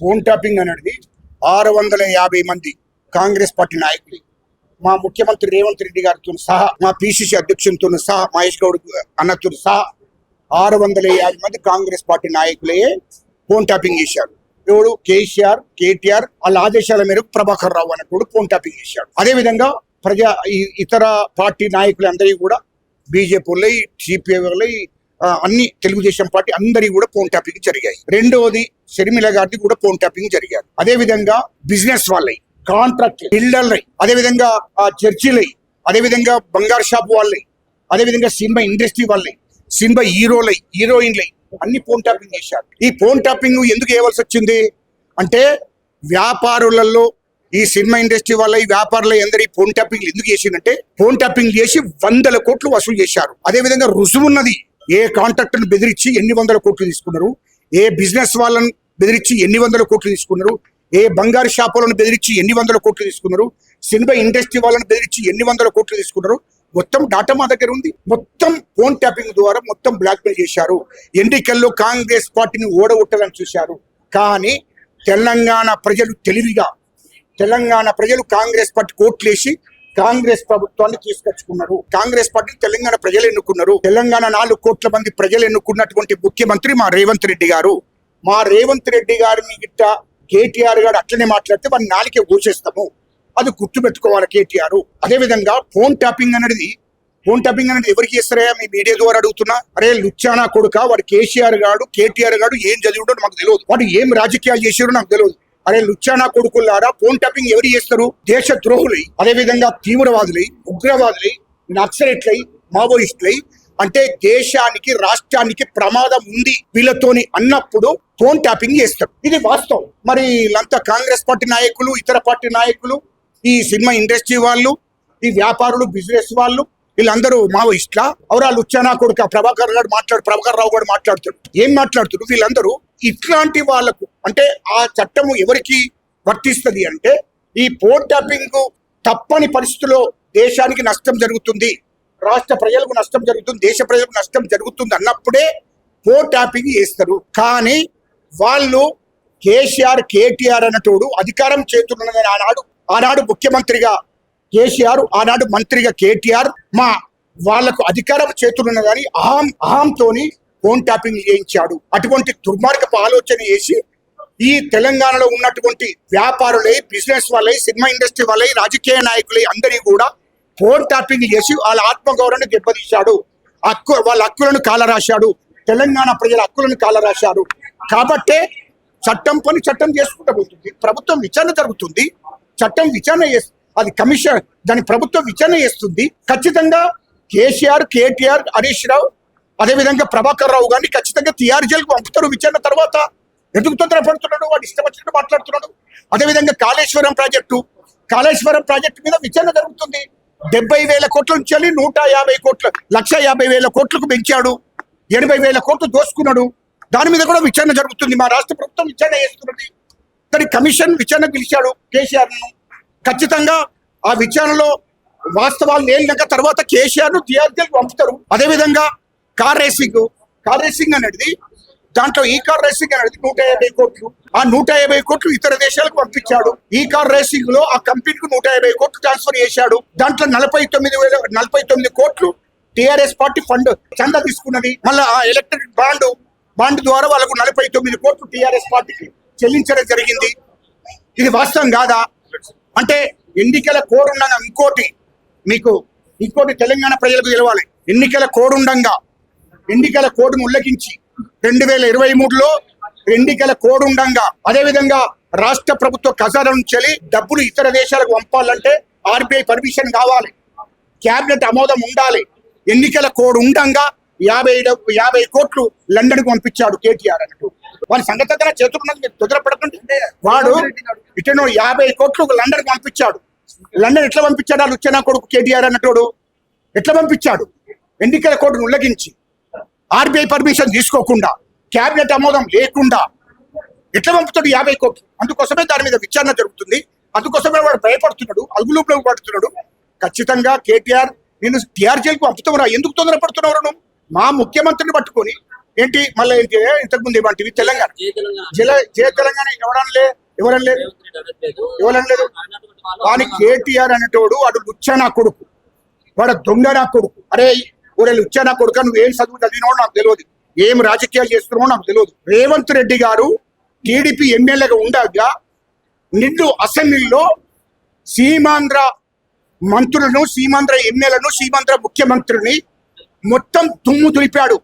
Phone tapping అనేది 650 మంది Congress party నాయకులు మా ముఖ్యమంత్రి రేవంత్ రెడ్డి గారితో సహా మా పిసిసి అధ్యక్షునితో సహా మహేష్ గౌడ్ అన్నతో సహా 650 మంది కాంగ్రెస్ పార్టీ నాయకులే ఫోన్ ట్యాపింగ్ చేశారు. ఎవడు? కేసీఆర్, కేటీఆర్ వాళ్ళ ఆదేశాల మేరకు ప్రభాకర్ రావు అన్నట్టు ఫోన్ ట్యాపింగ్ చేశాడు. అదేవిధంగా ఇతర పార్టీ నాయకులందరికీ కూడా బీజేపీ వాళ్ళై, సిపిఐ వాళ్ళై, అన్ని తెలుగుదేశం పార్టీ అందరి కూడా ఫోన్ ట్యాపింగ్ జరిగాయి. రెండవది షర్మిల గారిది కూడా ఫోన్ ట్యాపింగ్ జరిగారు. అదేవిధంగా బిజినెస్ వాళ్ళై, కాంట్రాక్ట్ బిల్డర్లై, అదేవిధంగా చర్చిలై, అదేవిధంగా బంగారు షాప్ వాళ్ళై, అదేవిధంగా సినిమా ఇండస్ట్రీ వాళ్ళై, సినిమా హీరోలై, హీరోయిన్లై అన్ని ఫోన్ ట్యాపింగ్ చేశారు. ఈ ఫోన్ ట్యాపింగ్ ఎందుకు చేయవలసి వచ్చింది అంటే వ్యాపారులలో ఈ సినిమా ఇండస్ట్రీ వాళ్ళ వ్యాపారులు అందరి ఫోన్ ట్యాపింగ్ ఎందుకు చేసిందంటే ఫోన్ ట్యాపింగ్ చేసి 100 కోట్లు వసూలు చేశారు. అదేవిధంగా రుజువున్నది. ఏ కాంట్రాక్టర్ను బెదిరించి ఎన్ని 100 కోట్లు తీసుకున్నారు, ఏ బిజినెస్ వాళ్ళని బెదిరించి ఎన్ని 100 కోట్లు తీసుకున్నారు, ఏ బంగారు షాపులను బెదిరించి ఎన్ని 100 కోట్లు తీసుకున్నారు, సినిమా ఇండస్ట్రీ వాళ్ళని బెదిరించి ఎన్ని 100 కోట్లు తీసుకున్నారు, మొత్తం డాటా మా దగ్గర ఉంది. మొత్తం ఫోన్ ట్యాపింగ్ ద్వారా మొత్తం బ్లాక్మెయిల్ చేశారు. ఎన్నికల్లో కాంగ్రెస్ పార్టీని ఓడగొట్టాలని చూశారు. కానీ తెలంగాణ ప్రజలు తెలివిగా, తెలంగాణ ప్రజలు కాంగ్రెస్ పార్టీ కోట్లేసి కాంగ్రెస్ ప్రభుత్వాన్ని తీసుకొచ్చుకున్నారు. కాంగ్రెస్ పార్టీ తెలంగాణ ప్రజలు ఎన్నుకున్నారు. తెలంగాణ 4 కోట్ల మంది ప్రజలు ఎన్నుకున్నటువంటి ముఖ్యమంత్రి మా రేవంత్ రెడ్డి గారు. మా రేవంత్ రెడ్డి గారిని గిట్ట కేటీఆర్ గారు అట్లనే మాట్లాడితే వాడిని 4కే కూర్చేస్తాము. అది గుర్తుపెట్టుకోవాలి కేటీఆర్. అదేవిధంగా ఫోన్ ట్యాపింగ్ అనేది ఎవరికి చేస్తారా? మీ మీడియా ద్వారా అడుగుతున్నా. అరే లుచ్చానా కొడుక, వాడు కేసీఆర్ గాడు, కేటీఆర్ గాడు ఏం చదివిడో మాకు తెలియదు, వాడు ఏం రాజకీయాలు చేసారో నాకు తెలియదు. అరే లుచ్చానా కొడుకులారా, ఫోన్ ట్యాపింగ్ ఎవరు చేస్తారు? దేశ ద్రోహులై, అదేవిధంగా తీవ్రవాదులై, ఉగ్రవాదులై, నక్సలైట్లై, మావోయిస్టులై, అంటే దేశానికి రాష్ట్రానికి ప్రమాదం ఉంది వీళ్ళతోని అన్నప్పుడు ఫోన్ ట్యాపింగ్ చేస్తారు. ఇది వాస్తవం. మరి వీళ్ళంతా కాంగ్రెస్ పార్టీ నాయకులు, ఇతర పార్టీ నాయకులు, ఈ సినిమా ఇండస్ట్రీ వాళ్ళు, ఈ వ్యాపారులు, బిజినెస్ వాళ్ళు, వీళ్ళందరూ మావోయిస్ట్లా? అవరా లుచ్చానా కొడుక ప్రభాకర్ రావు గారు మాట్లాడుతాడు. ఏం మాట్లాడుతారు? వీళ్ళందరూ ఇట్లాంటి వాళ్ళకు అంటే ఆ చట్టము ఎవరికి వర్తిస్తుంది అంటే ఈ ఫోన్ ట్యాపింగ్ తప్పని పరిస్థితుల్లో దేశానికి నష్టం జరుగుతుంది, రాష్ట్ర ప్రజలకు నష్టం జరుగుతుంది, దేశ ప్రజలకు నష్టం జరుగుతుంది అన్నప్పుడే ఫోన్ ట్యాపింగ్ చేస్తారు. కానీ వాళ్ళు కేసీఆర్, కేటీఆర్ అన్నటోడు అధికారం చేతున్నదని ఆనాడు ముఖ్యమంత్రిగా కేసీఆర్, ఆనాడు మంత్రిగా కేటీఆర్, వాళ్లకు అధికారం చేతులున్నదని అహంతోని ఫోన్ ట్యాపింగ్ చేయించాడు. అటువంటి దుర్మార్గపు ఆలోచన చేసి ఈ తెలంగాణలో ఉన్నటువంటి వ్యాపారులై, బిజినెస్ వాళ్ళై, సినిమా ఇండస్ట్రీ వాళ్ళై, రాజకీయ నాయకులై అందరినీ కూడా ఫోన్ ట్యాపింగ్ చేసి వాళ్ళ ఆత్మగౌరవాన్ని దెబ్బతీశాడు. వాళ్ళ హక్కులను కాలరాశాడు. తెలంగాణ ప్రజల హక్కులను కాలరాశాడు. కాబట్టే చట్టం పని చట్టం చేసుకుంటూ పోతుంది. ప్రభుత్వం విచారణ జరుగుతుంది. చట్టం విచారణ అది కమిషన్, దాని ప్రభుత్వం విచారణ చేస్తుంది. ఖచ్చితంగా కేసీఆర్, కేటీఆర్, హరీష్ రావు, అదేవిధంగా ప్రభాకర్ రావు గారిని ఖచ్చితంగా తిహార్ జైలుకు పంపుతారు. విచారణ తర్వాత ఎందుకు తొందరపడుతున్నాడు? వాడు ఇష్టం వచ్చినట్టు మాట్లాడుతున్నాడు. అదేవిధంగా కాళేశ్వరం ప్రాజెక్టు మీద విచారణ జరుగుతుంది. 70,000 కోట్ల నుంచి 150 కోట్ల 1,50,000 కోట్లకు పెంచాడు. 80,000 కోట్లు దోసుకున్నాడు. దాని మీద కూడా విచారణ జరుగుతుంది. మా రాష్ట్ర ప్రభుత్వం విచారణ చేస్తున్నది. కానీ కమిషన్ విచారణ పిలిచాడు కేసీఆర్ను. ఖచ్చితంగా ఆ విచారణలో వాస్తవాలు తేలినాక తర్వాత కేసీఆర్ను తిహార్ జైలుకు పంపుతారు. అదేవిధంగా కార్ రేసింగ్ అనేది దాంట్లో ఈ కార్ రేసింగ్ అనేది 150 కోట్లు. ఆ 150 కోట్లు ఇతర దేశాలకు పంపించాడు. ఈ కార్ రేసింగ్ లో ఆ కంపెనీకి 150 కోట్లు ట్రాన్స్ఫర్ చేశాడు. దాంట్లో 49 కోట్లు టిఆర్ఎస్ పార్టీ ఫండ్ చందా తీసుకున్నది. మళ్ళీ ఆ ఎలక్ట్రిక్ బాండ్ ద్వారా వాళ్ళకు 49 కోట్లు టిఆర్ఎస్ పార్టీకి చెల్లించడం జరిగింది. ఇది వాస్తవం కాదా? అంటే ఎన్నికల కోడ్ ఉండగా ఇంకోటి తెలంగాణ ప్రజలకు తెలవాలి. ఎన్నికల కోడ్ను ఉల్లంఘించి 2023లో ఎన్నికల కోడ్ ఉండంగా, అదేవిధంగా రాష్ట్ర ప్రభుత్వ ఖజానా నుంచి డబ్బులు ఇతర దేశాలకు పంపాలంటే ఆర్బీఐ పర్మిషన్ కావాలి, క్యాబినెట్ ఆమోదం ఉండాలి. ఎన్నికల కోడ్ ఉండంగా 50 కోట్లు లండన్ కు పంపించాడు కేటీఆర్ అన్నట్టు. వాడి సంగతి దగ్గర చేతున్నది మీరు తొందరపడకండి. వాడు ఇటనో 50 కోట్లు లండన్ కు పంపించాడు. లండన్ ఎట్లా పంపించాడు? ఆ లుచ్చనా కొడుకు కేటీఆర్ అన్నట్టు ఎట్లా పంపించాడు? ఎన్నికల కోడ్ను ఉల్లంఘించి, ఆర్బీఐ పర్మిషన్ తీసుకోకుండా, క్యాబినెట్ ఆమోదం లేకుండా ఎట్లా పంపుతాడు 50 కోట్లు? అందుకోసమే దాని మీద విచారణ జరుగుతుంది. అందుకోసమే వాడు భయపడుతున్నాడు, అలుగులోకి పడుతున్నాడు. ఖచ్చితంగా కేటీఆర్, నేను తిహార్ జైలుకు పంపుతావురా, ఎందుకు తొందరపడుతున్నావు? మా ముఖ్యమంత్రిని పట్టుకొని ఏంటి మళ్ళీ ఏంటి ఇంతకుముందు ఏమంటివి తెలంగాణ జయ తెలంగాణ ఎవరనలేదు. వాని కేటీఆర్ అనేటోడు వాడు లుచ్చా నా కొడుకు, వాడు దొంగ నా కొడుకు. అరే ఊరే లుచ్చా నా కొడుకు, నువ్వేం చదువు చదివినావు నాకు తెలియదు, ఏం రాజకీయాలు చేస్తున్నావో నాకు తెలియదు. రేవంత్ రెడ్డి గారు టీడీపీ ఎమ్మెల్యేగా ఉండగా నిండు అసెంబ్లీలో సీమాంధ్ర మంత్రులను, సీమాంధ్ర ఎమ్మెల్యేలను, సీమాంధ్ర ముఖ్యమంత్రిని మొత్తం తుమ్ము తులిపాడు.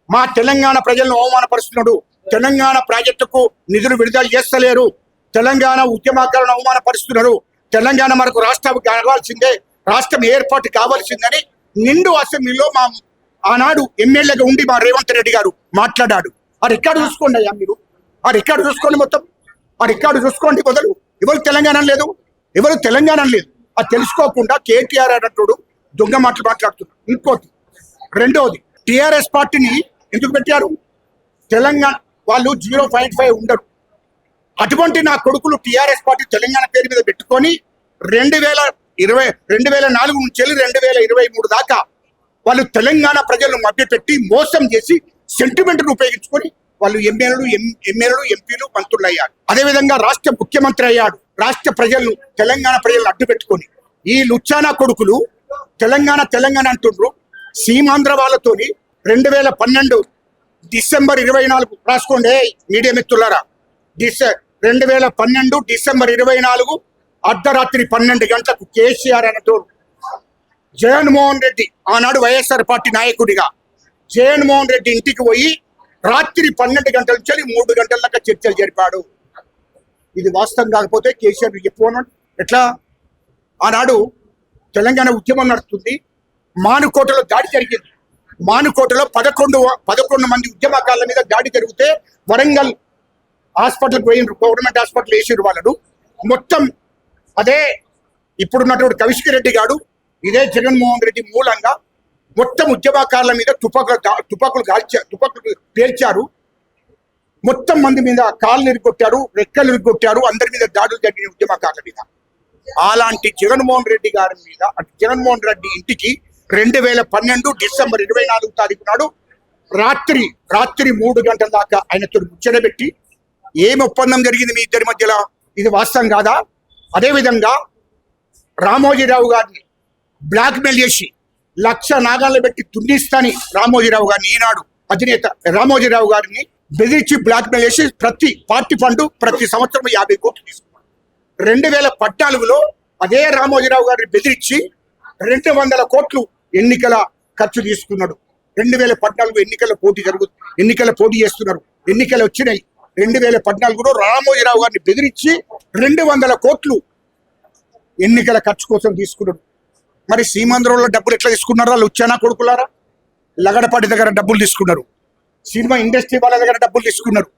మా తెలంగాణ ప్రజలను అవమానపరుస్తున్నాడు, తెలంగాణ ప్రాజెక్టుకు నిధులు విడుదల చేస్తలేరు, తెలంగాణ ఉద్యమకాలను అవమానపరుస్తున్నారు, తెలంగాణ మనకు రాష్ట్రం కావాల్సిందే, రాష్ట్రం ఏర్పాటు కావాల్సిందని నిండు అసెంబ్లీలో మా ఆనాడు ఎమ్మెల్యేగా ఉండి మా రేవంత్ రెడ్డి గారు మాట్లాడాడు. ఆ రికార్డు చూసుకోండి అయ్యా, మీరు ఆ రికార్డు చూసుకోండి, మొత్తం ఆ రికార్డు చూసుకోండి. మొదలు ఎవరు తెలంగాణ లేదు, ఎవరు తెలంగాణ లేదు. అది తెలుసుకోకుండా కేటీఆర్ అన్నట్టు దొంగ మాటలు మాట్లాడుతున్నారు. ఇంకోటి రెండవది, టిఆర్ఎస్ పార్టీని ఎందుకు పెట్టారు? తెలంగాణ వాళ్ళు 0.5 ఉండరు. అటువంటి నా కొడుకులు టిఆర్ఎస్ పార్టీ తెలంగాణ పేరు మీద పెట్టుకొని 2004 నుంచి 2023 దాకా వాళ్ళు తెలంగాణ ప్రజలను మభ్యపెట్టి మోసం చేసి సెంటిమెంట్ను ఉపయోగించుకొని వాళ్ళు ఎమ్మెల్యేలు, ఎంపీలు, మంత్రులు అయ్యారు. అదేవిధంగా రాష్ట్ర ముఖ్యమంత్రి అయ్యాడు. రాష్ట్ర ప్రజలను, తెలంగాణ ప్రజలను అడ్డు పెట్టుకొని ఈ లుచ్చానా కొడుకులు తెలంగాణ అంటుండ్రు. సీమాంధ్ర వాళ్ళతోని 2012 డిసెంబర్ 24 రాసుకోండి మీడియా మిత్రులారా, 2012 డిసెంబర్ 24 అర్ధరాత్రి 12 గంటలకు కేసీఆర్ అన్నట్టు జగన్మోహన్ రెడ్డి ఆనాడు వైఎస్ఆర్ పార్టీ నాయకుడిగా జగన్మోహన్ రెడ్డి ఇంటికి పోయి రాత్రి 12 గంటల నుంచి 3 గంటల దాకా చర్చలు జరిపాడు. ఇది వాస్తవం కాకపోతే కేసీఆర్ చెప్పమన్నాడు. ఎట్లా? ఆనాడు తెలంగాణ ఉద్యమం నడుస్తుంది, మానుకోటలో దాడి జరిగింది. మానుకోటలో 11 మంది ఉద్యమకారుల మీద దాడి జరిగితే వరంగల్ హాస్పిటల్కి పోయినరు, గవర్నమెంట్ హాస్పిటల్ వేసిరు వాళ్ళను. మొత్తం అదే ఇప్పుడున్నటువంటి కవిష్కి రెడ్డి గారు, ఇదే జగన్మోహన్ రెడ్డి మూలంగా మొత్తం ఉద్యమకారుల మీద తుపాకులు పేల్చారు. మొత్తం మంది మీద కాళ్ళు ఇరుగొట్టారు, రెక్కలు ఇరుగొట్టారు, అందరి మీద దాడులు జరిగిన ఉద్యమకారుల మీద. అలాంటి జగన్మోహన్ రెడ్డి గారి మీద, జగన్మోహన్ రెడ్డి ఇంటికి 2012 డిసెంబర్ 24 తారీఖు నాడు రాత్రి 3 గంటల దాకా ఆయనతో ముచ్చటబెట్టి ఏమి ఒప్పందం జరిగింది మీ ఇద్దరి మధ్యలో, ఇది వాస్తవం కాదా? అదేవిధంగా రామోజీరావు గారిని బ్లాక్మెయిల్ చేసి 1,00,000 నాగాలు పెట్టి తున్నిస్తాని రామోజీరావు గారిని, ఈనాడు అధినేత రామోజీరావు గారిని బెదిరించి బ్లాక్మెయిల్ చేసి ప్రతి పార్టీ ఫండ్ ప్రతి సంవత్సరం 50 కోట్లు తీసుకున్నాడు. 2014లో అదే రామోజీరావు గారిని బెదిరించి 200 కోట్లు ఎన్నికల ఖర్చు తీసుకున్నాడు. 2014 ఎన్నికల పోటీ చేస్తున్నారు, ఎన్నికలు వచ్చినాయి. 2014లో రామోజీరావు గారిని బెదిరించి 200 కోట్లు ఎన్నికల ఖర్చు కోసం తీసుకున్నాడు. మరి సీమాంధ్రంలో డబ్బులు ఎట్లా తీసుకున్నారా? లుచ్చానా కొడుకులారా, లగడపాటి దగ్గర డబ్బులు తీసుకున్నారు, సినిమా ఇండస్ట్రీ వాళ్ళ దగ్గర డబ్బులు తీసుకున్నారు,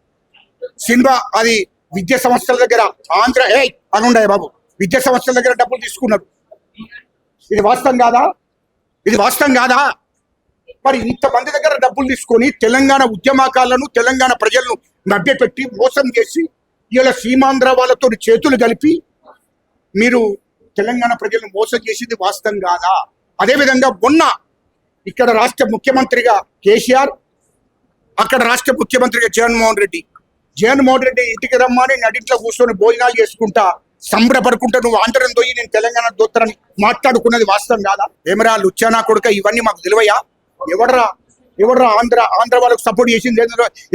సినిమా అది విద్యా సంస్థల దగ్గర అనుండే బాబు విద్యా సంస్థల దగ్గర డబ్బులు తీసుకున్నారు. ఇది వాస్తవం కాదా? ఇది వాస్తవం కాదా? మరి ఇంతమంది దగ్గర డబ్బులు తీసుకొని తెలంగాణ ఉద్యమకాలను, తెలంగాణ ప్రజలను మభ్యపెట్టి మోసం చేసి ఇలా సీమాంధ్ర వాళ్ళతో చేతులు కలిపి మీరు తెలంగాణ ప్రజలను మోసం చేసింది వాస్తవం కాదా? అదేవిధంగా మొన్న ఇక్కడ రాష్ట్ర ముఖ్యమంత్రిగా కేసీఆర్, అక్కడ రాష్ట్ర ముఖ్యమంత్రిగా జగన్మోహన్ రెడ్డి ఇంటికి రమ్మని నడింట్లో కూర్చొని భోజనాలు చేసుకుంటా సంబరపడుకుంటా నువ్వు ఆంధ్రం దొయ్యి నేను తెలంగాణ దోత్తరని మాట్లాడుకున్నది వాస్తవం కాదా? ఏమరా లుచ్చానా కొడుక, ఇవన్నీ మాకు తెలివయ్యా? ఎవడరా ఆంధ్ర వాళ్ళకు సపోర్ట్ చేసింది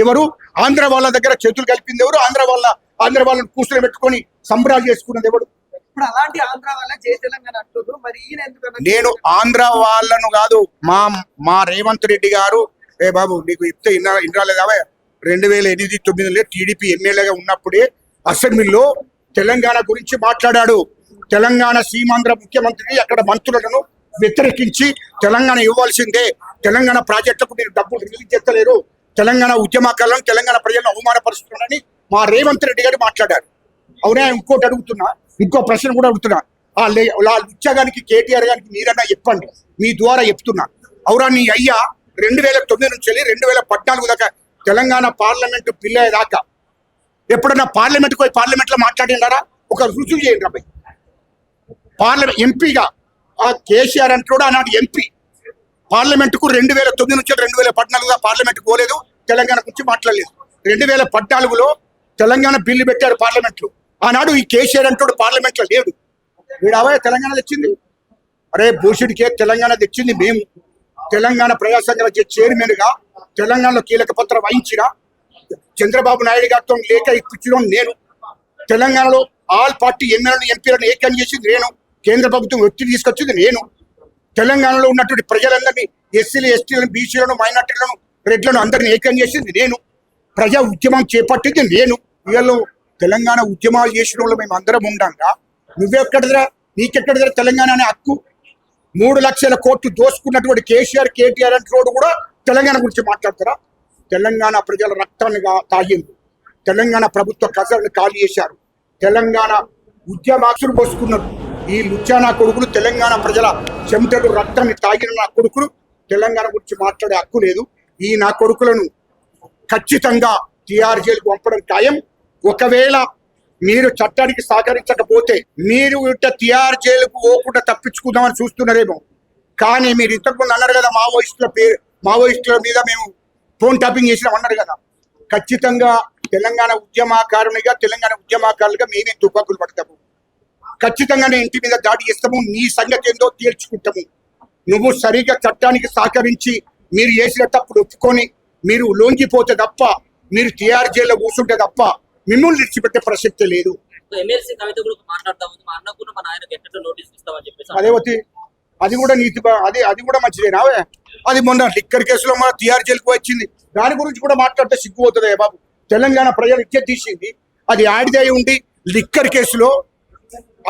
ఎవరు? ఆంధ్ర వాళ్ళ దగ్గర చేతులు కలిపింది ఎవరు? ఆంధ్ర వాళ్ళని కూర్చొని పెట్టుకొని సంబరాలు చేసుకున్నది ఎవడు? ఇప్పుడు అలాంటి ఆంధ్ర వాళ్ళ జై తెలంగాణ అంటున్నారు. మరి ఈయన ఎందుకు? నేను ఆంధ్ర వాళ్ళను కాదు, మా రేవంత్ రెడ్డి గారు, బాబు నీకు చెప్తే ఇన్రాలేదా? 2008-9లో టీడీపీ ఎమ్మెల్యేగా ఉన్నప్పుడే అసెంబ్లీలో తెలంగాణ గురించి మాట్లాడాడు. తెలంగాణ సీమాంధ్ర ముఖ్యమంత్రిని, అక్కడ మంత్రులను వ్యతిరేకించి తెలంగాణ ఇవ్వాల్సిందే, తెలంగాణ ప్రాజెక్టులకు మీరు డబ్బులు రిలీజ్ చేస్తలేరు, తెలంగాణ ఉద్యమకాలను, తెలంగాణ ప్రజలను అవమానపరుస్తున్నారని మా రేవంత్ రెడ్డి గారు మాట్లాడారు. అవునా? ఇంకోటి అడుగుతున్నా, ఇంకో ప్రశ్న కూడా అడుగుతున్నా. ఆ లుచ్చగానికి కేటీఆర్ గారికి మీరన్నా చెప్పండి, మీ ద్వారా చెప్తున్నా. అవురా నీ అయ్యా 2009 నుంచి 2014 దాకా తెలంగాణ పార్లమెంటు బిల్ అయ్యేదాకా ఎప్పుడన్నా పార్లమెంట్కి పోయి పార్లమెంట్లో మాట్లాడినారా? ఒక రుజువు చేయండి అబ్బాయి. పార్లమెంట్ ఎంపీగా ఆ కేసీఆర్ అంటాడు, ఆనాడు ఎంపీ పార్లమెంటుకు 2009 నుంచి 2014 పార్లమెంట్కి పోలేదు, తెలంగాణ గురించి మాట్లాడలేదు. 2014లో తెలంగాణ బిల్లు పెట్టారు పార్లమెంట్లో. ఆనాడు ఈ కేసీఆర్ అంటాడు పార్లమెంట్లో లేడు. వీడావే తెలంగాణ తెచ్చింది. అరే భూషుడికే తెలంగాణ తెచ్చింది మేము. తెలంగాణ ప్రజా సంఘాల చైర్మన్ గా తెలంగాణలో కీలక పత్రం వహించిన చంద్రబాబు నాయుడు గారితో లేఖ ఇప్పించడం నేను. తెలంగాణలో ఆల్ పార్టీ ఎమ్మెల్యేలను ఎంపీలను ఏకం చేసింది నేను. కేంద్ర ప్రభుత్వం ఒత్తిడి తీసుకొచ్చింది నేను. తెలంగాణలో ఉన్నటువంటి ప్రజలందరినీ ఎస్సీలు, ఎస్టీలను, బీసీలను, మైనార్టీలను, రెడ్లను అందరినీ ఏకం చేసింది నేను. ప్రజా ఉద్యమం చేపట్టింది నేను. వీళ్ళు తెలంగాణ ఉద్యమాలు చేసిన వాళ్ళు మేము అందరం ఉండంగా నువ్వెక్కడదరా, నీకెక్కడదరా తెలంగాణ అనే హక్కు? 3 లక్షల కోట్లు దోసుకున్నటువంటి కేసీఆర్, కేటీఆర్ అంటోడు కూడా తెలంగాణ గురించి మాట్లాడతారా? తెలంగాణ ప్రజల రక్తాన్ని తాగింది. తెలంగాణ ప్రభుత్వ ఖజానాను ఖాళీ చేశారు. తెలంగాణ ఉద్యమాక్షులు పోసుకున్నారు. ఈ లుచ్చానా కొడుకులు తెలంగాణ ప్రజల చెమటలు రక్తాన్ని తాగిన నా కొడుకులు తెలంగాణ గురించి మాట్లాడే హక్కు లేదు. ఈ నా కొడుకులను ఖచ్చితంగా TR జైలుకు పంపడం ఖాయం. ఒకవేళ మీరు చట్టానికి సహకరించకపోతే మీరు TR జైలుకు పోకుండా తప్పించుకుందామని చూస్తున్నారేమో. కానీ మీరు ఇంతకుముందు అన్నారు కదా మావోయిస్టుల మీద మేము ఫోన్ టాపింగ్ చేసినాం అన్నారు కదా. ఖచ్చితంగా తెలంగాణ ఉద్యమకారులుగా మేమే తుపాకులు పడతాము. ఖచ్చితంగా నేను ఇంటి మీద దాడి చేస్తాము. నీ సంగతి ఏందో తేల్చుకుంటాము. నువ్వు సరిగా చట్టానికి సహకరించి మీరు చేసిన తప్పుడు ఒప్పుకొని మీరు లొంగిపోతే తప్ప, మీరు TR జైల్లో కూర్చుంటే తప్ప మిమ్మల్ని విడిచిపెట్టే ప్రసక్తి లేదు. ఎమ్మెల్సీ కవిత కూడా మాట్లాడతాము, మా అన్నకు మా నాయనకు ఎట్లా నోటీస్ ఇస్తామని చెప్పేసి అదేవతి అది కూడా నీతి అది కూడా మంచిదేనా? అది మొన్న లిక్కర్ కేసులో మన TR జైలుకు వచ్చింది. దాని గురించి కూడా మాట్లాడితే సిగ్గుపోతుంది బాబు. తెలంగాణ ప్రజలు ఇచ్చేది తీసింది. అది ఆడిదే ఉండి లిక్కర్ కేసులో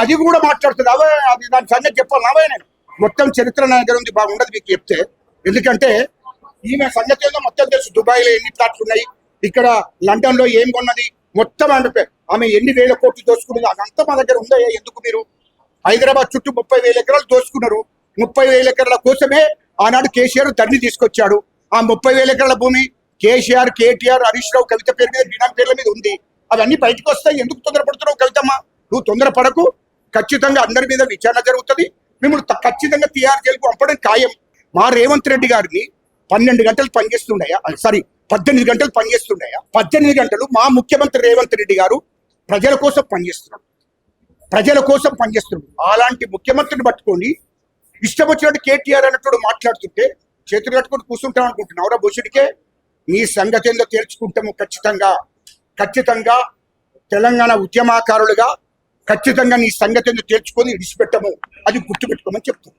అది కూడా మాట్లాడుతుంది. అది దాని సంగతి చెప్పాలి నావే. నేను మొత్తం చరిత్ర నా దగ్గర ఉంది, బాగుండదు మీకు చెప్తే. ఎందుకంటే ఈమె సంగతి ఏదో మొత్తం తెలుసు. దుబాయ్లో ఎన్ని ప్లాట్లు ఉన్నాయి, ఇక్కడ లండన్ లో ఏం కొన్నది మొత్తం అంటే ఆమె ఎన్ని వేల కోట్లు దోసుకున్నది అదంతా మా దగ్గర ఉందా? ఎందుకు మీరు హైదరాబాద్ చుట్టూ 30,000 ఎకరాలు దోసుకున్నారు. 30,000 ఎకరాల కోసమే ఆనాడు కేసీఆర్ ధరణి తీసుకొచ్చాడు. ఆ 30,000 ఎకరాల భూమి కేసీఆర్, కేటీఆర్, హరీష్ రావు, కవిత పేరు మీద, బినాం పేర్ల మీద ఉంది. అవన్నీ బయటకు వస్తాయి. ఎందుకు తొందరపడుతున్నావు కవితమ్మ? నువ్వు తొందరపడకు. ఖచ్చితంగా అందరి మీద విచారణ జరుగుతుంది. మిమ్మల్ని ఖచ్చితంగా TR జైలుకు పంపడం ఖాయం. మా రేవంత్ రెడ్డి గారిని 12 గంటలు పనిచేస్తుండయా? 18 గంటలు పనిచేస్తుండయా? 18 గంటలు మా ముఖ్యమంత్రి రేవంత్ రెడ్డి గారు ప్రజల కోసం పనిచేస్తున్నాడు. అలాంటి ముఖ్యమంత్రిని పట్టుకొని ఇష్టం వచ్చినట్టు కేటీఆర్ అన్నట్టు మాట్లాడుతుంటే చేతులు కట్టుకొని కూర్చుంటాం అనుకుంటున్నావురా? భూషుడికే నీ సంగతి ఏందో తేల్చుకుంటాము. ఖచ్చితంగా తెలంగాణ ఉద్యమకారులుగా ఖచ్చితంగా నీ సంగతి ఏందో తేల్చుకొని విడిచిపెట్టము. అది గుర్తుపెట్టుకోమని చెప్తున్నాను.